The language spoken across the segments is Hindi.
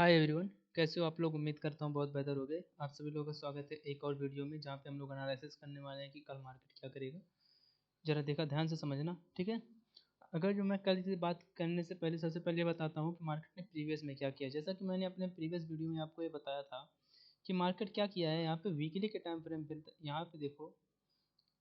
हाय एवरीवन, कैसे हो आप लोग। उम्मीद करता हूँ बहुत बेहतर हो गए। आप सभी लोगों का स्वागत है एक और वीडियो में, जहाँ पे हम लोग एनालिसिस करने वाले हैं कि कल मार्केट क्या करेगा। जरा देखा ध्यान से समझना, ठीक है। अगर जो मैं कल की बात करने से पहले सबसे पहले बताता हूँ कि मार्केट ने प्रीवियस में क्या किया। जैसा कि मैंने अपने प्रीवियस वीडियो में आपको ये बताया था कि मार्केट क्या किया है। यहाँ पे वीकली के टाइम फ्रेम पे यहाँ पे देखो,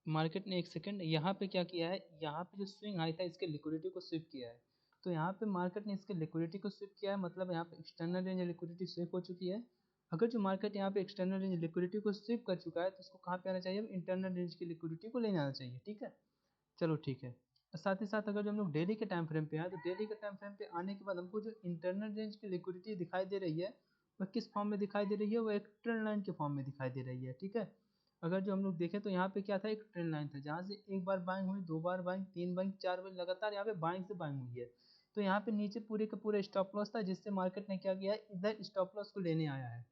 मार्केट ने एक सेकंड यहाँ पे क्या किया है, यहाँ पे जो स्विंग हाई था इसके लिक्विडिटी को स्विप किया है। तो यहाँ पे मार्केट ने इसके लिक्विडिटी को स्विप किया है, मतलब यहाँ पे एक्सटर्नल रेंज लिक्विडिटी स्विप हो चुकी है। अगर जो मार्केट यहाँ पे एक्सटर्नल रेंज लिक्विडिटी को स्विप कर चुका है तो इसको कहाँ पे आना चाहिए, इंटरनल रेंज की लिक्विडिटी को लेने आना चाहिए, ठीक है। चलो ठीक है। साथ ही साथ अगर जो हम लोग डेली के टाइम फ्रेम पे आए तो डेली के टाइम फ्रेम पे आने के बाद हमको जो इंटरनल रेंज की लिक्विडिटी दिखाई दे रही है वह किस फॉर्म में दिखाई दे रही है, वह एक ट्रेंड लाइन के फॉर्म में दिखाई दे रही है, ठीक है। अगर जो हम लोग देखें तो यहाँ पे क्या था, एक ट्रेंड लाइन था जहाँ से एक बार बाइंग हुई, दो बार बाइंग, तीन बाइंग, चार बार लगातार यहाँ पे बाइंग से बाइंग हुई है। तो यहाँ पे नीचे पूरे का पूरा स्टॉप लॉस था, जिससे मार्केट ने क्या किया है, इधर स्टॉप लॉस को लेने आया है।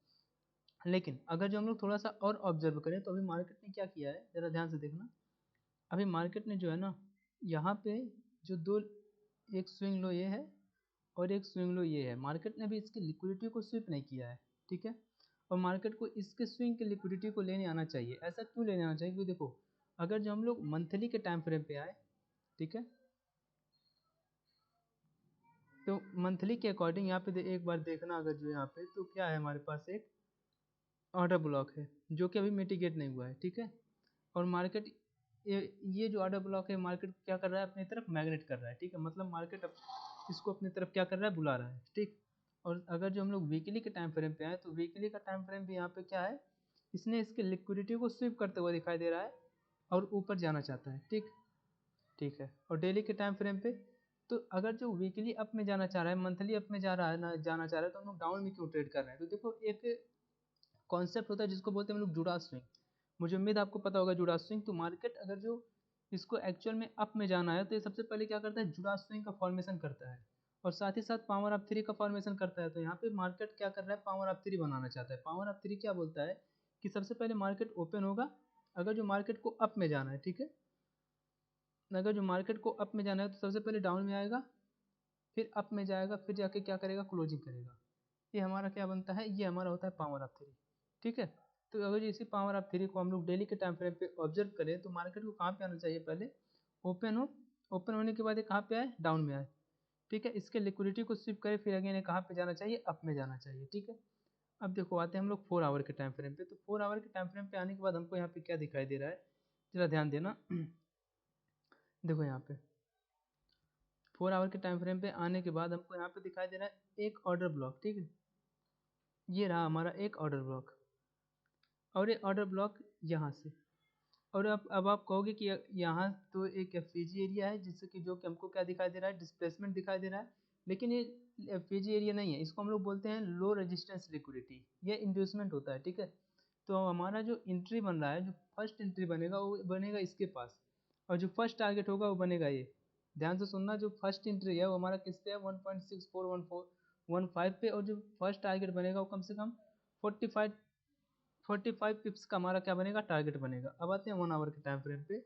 लेकिन अगर जो हम लोग थोड़ा सा और ऑब्जर्व करें तो अभी मार्केट ने क्या किया है, जरा ध्यान से देखना। अभी मार्केट ने जो है ना, यहाँ पे जो दो, एक स्विंग लो ये है और एक स्विंग लो ये है। मार्केट ने भी इसकी लिक्विडिटी को स्विप नहीं किया है, ठीक है। और मार्केट को इसके स्विंग की लिक्विडिटी को लेने आना चाहिए। ऐसा क्यों लेने आना चाहिए, क्योंकि देखो अगर जो हम लोग मंथली के टाइम फ्रेम पे आए, ठीक है, तो मंथली के अकॉर्डिंग यहाँ पे एक बार देखना। अगर जो यहाँ पे तो क्या है, हमारे पास एक ऑर्डर ब्लॉक है जो कि अभी मिटिगेट नहीं हुआ है, ठीक है। और मार्केट ये जो ऑर्डर ब्लॉक है, मार्केट क्या कर रहा है, अपनी तरफ मैग्नेट कर रहा है, ठीक है। मतलब मार्केट इसको अपनी तरफ क्या कर रहा है, बुला रहा है, ठीक। और अगर जो हम लोग वीकली के टाइम फ्रेम पे आए तो वीकली का टाइम फ्रेम भी यहाँ पे क्या है, इसने इसके लिक्विडिटी को स्वीप करते हुए दिखाई दे रहा है और ऊपर जाना चाहता है, ठीक। ठीक है। और डेली के टाइम फ्रेम पे तो अगर जो वीकली अप में जाना चाह रहा है, मंथली अप में जा रहा है ना, जाना चाह रहा है, तो हम लोग डाउन में क्यों ट्रेड कर रहे हैं। तो देखो एक कॉन्सेप्ट होता है जिसको बोलते हैं हम लोग जुड़ा स्विंग। मुझे उम्मीद आपको पता होगा जुड़ा स्विंग। तो मार्केट अगर जो इसको एक्चुअल में अप में जाना है तो ये सबसे पहले क्या करता है, जुड़ा स्विंग का फॉर्मेशन करता है और साथ ही साथ पावर ऑफ थ्री का फॉर्मेशन करता है। तो यहाँ पे मार्केट क्या कर रहा है, पावर ऑफ थ्री बनाना चाहता है। पावर ऑफ थ्री क्या बोलता है कि सबसे पहले मार्केट ओपन होगा अगर जो मार्केट को अप में जाना है, ठीक है। अगर जो मार्केट को अप में जाना है तो सबसे पहले डाउन में आएगा, फिर अप में जाएगा, फिर जाके क्या करेगा, क्लोजिंग करेगा। ये हमारा क्या बनता है, ये हमारा होता है पावर ऑफ थ्री, ठीक है। तो अगर इसी पावर ऑफ थ्री को हम लोग डेली के टाइम फ्रेम पे ऑब्जर्व करें तो मार्केट को कहाँ पे आना चाहिए, पहले ओपन हो, ओपन होने के बाद ये कहाँ पे आए, डाउन में आए, ठीक है। इसके लिक्विडिटी को स्विप करे, फिर अगेन कहाँ पे जाना चाहिए, अप में जाना चाहिए, ठीक है। अब देखो आते हैं हम लोग 4 आवर के टाइम फ्रेम पे। तो 4 आवर के टाइम फ्रेम पे आने के बाद हमको यहाँ पे क्या दिखाई दे रहा है, जरा ध्यान देना। देखो यहाँ पे 4 आवर के टाइम फ्रेम पे आने के बाद हमको यहाँ पे दिखाई दे रहा है एक ऑर्डर ब्लॉक, ठीक है। ये रहा हमारा एक ऑर्डर ब्लॉक और ये ऑर्डर ब्लॉक यहाँ से। और अब आप कहोगे कि यहाँ तो एक एफपीजी एरिया है जिससे कि जो कि हमको क्या दिखाई दे रहा है, डिस्प्लेसमेंट दिखाई दे रहा है। लेकिन ये एफपीजी एरिया नहीं है, इसको हम लोग बोलते हैं लो रेजिस्टेंस लिक्विडिटी। ये इंड्यूसमेंट होता है, ठीक है। तो हमारा जो एंट्री बन रहा है, जो फर्स्ट एंट्री बनेगा वो बनेगा इसके पास, और जो फर्स्ट टारगेट होगा वो बनेगा ये। ध्यान से सुनना, जो फर्स्ट एंट्री है वो हमारा किस पे है, 1.641415 पे, और जो फर्स्ट टारगेट बनेगा वो कम से कम 45 पिप्स का हमारा क्या बनेगा, टारगेट बनेगा। अब आते हैं 1 आवर के टाइम फ्रेम पे।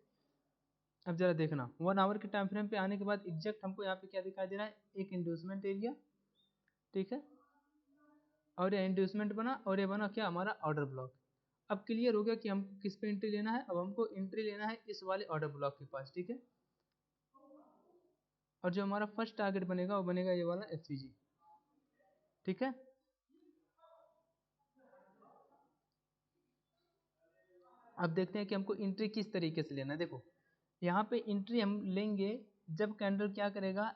अब जरा देखना 1 आवर के टाइम फ्रेम पे आने के बाद एग्जैक्ट हमको यहाँ पे क्या दिखाई दे रहा है, एक इंड्यूसमेंट एरिया, ठीक है। और ये इंड्यूसमेंट बना और ये बना क्या, हमारा ऑर्डर ब्लॉक। अब क्लियर हो गया कि हमको किस पे एंट्री लेना है। अब हमको एंट्री लेना है इस वाले ऑर्डर ब्लॉक के पास, ठीक है। और जो हमारा फर्स्ट टारगेट बनेगा वो बनेगा ये वाला एफसीजी, ठीक है। अब देखते हैं कि हमको एंट्री किस तरीके से लेना है। देखो यहाँ पे एंट्री हम लेंगे जब कैंडल क्या करेगा,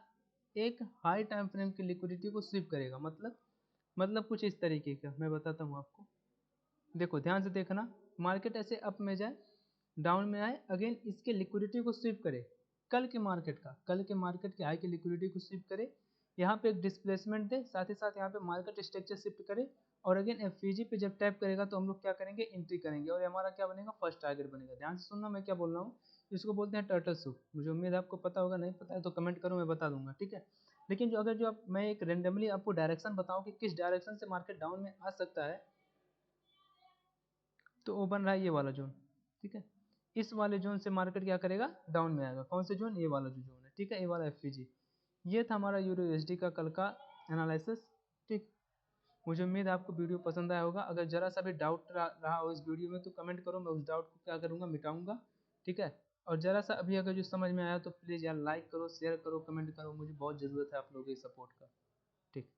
एक हाई टाइम फ्रेम की लिक्विडिटी को स्वीप करेगा। मतलब कुछ इस तरीके का मैं बताता हूँ आपको। देखो ध्यान से देखना, मार्केट ऐसे अप में जाए, डाउन में आए, अगेन इसके लिक्विडिटी को स्वीप करे, कल के मार्केट के हाई की लिक्विडिटी को स्वीप करे, यहाँ पे एक डिस्प्लेसमेंट दे, साथ ही साथ यहाँ पे मार्केट स्ट्रक्चर शिफ्ट करे, और अगेन एफवीजी पे जब टैप करेगा तो हम लोग क्या करेंगे, एंट्री करेंगे, और हमारा क्या बनेगा, फर्स्ट टारगेट बनेगा। ध्यान से सुनना मैं क्या बोल रहा हूँ। इसको बोलते हैं टर्टल सूप। मुझे उम्मीद है आपको पता होगा, नहीं पता है तो कमेंट करो, मैं बता दूंगा, ठीक है। लेकिन जो अगर जो आप मैं एक रेंडमली आपको डायरेक्शन बताऊं कि किस डायरेक्शन से मार्केट डाउन में आ सकता है, तो वो बन रहा है ये वाला जोन, ठीक है। इस वाले जोन से मार्केट क्या करेगा, डाउन में आएगा। कौन से जोन, ये वाला जो जोन है, ठीक है, ये वाला एफपीजी। ये था हमारा यूरो यूएसडी का कल का एनालिसिस, ठीक। मुझे उम्मीद है आपको वीडियो पसंद आया होगा। अगर ज़रा सा भी डाउट रहा हो इस वीडियो में तो कमेंट करो, मैं उस डाउट को क्या करूँगा, मिटाऊँगा। ठीक है, और ज़रा सा अभी अगर जो समझ में आया तो प्लीज़ यार लाइक करो, शेयर करो, कमेंट करो, मुझे बहुत ज़रूरत है आप लोगों के सपोर्ट का। ठीक।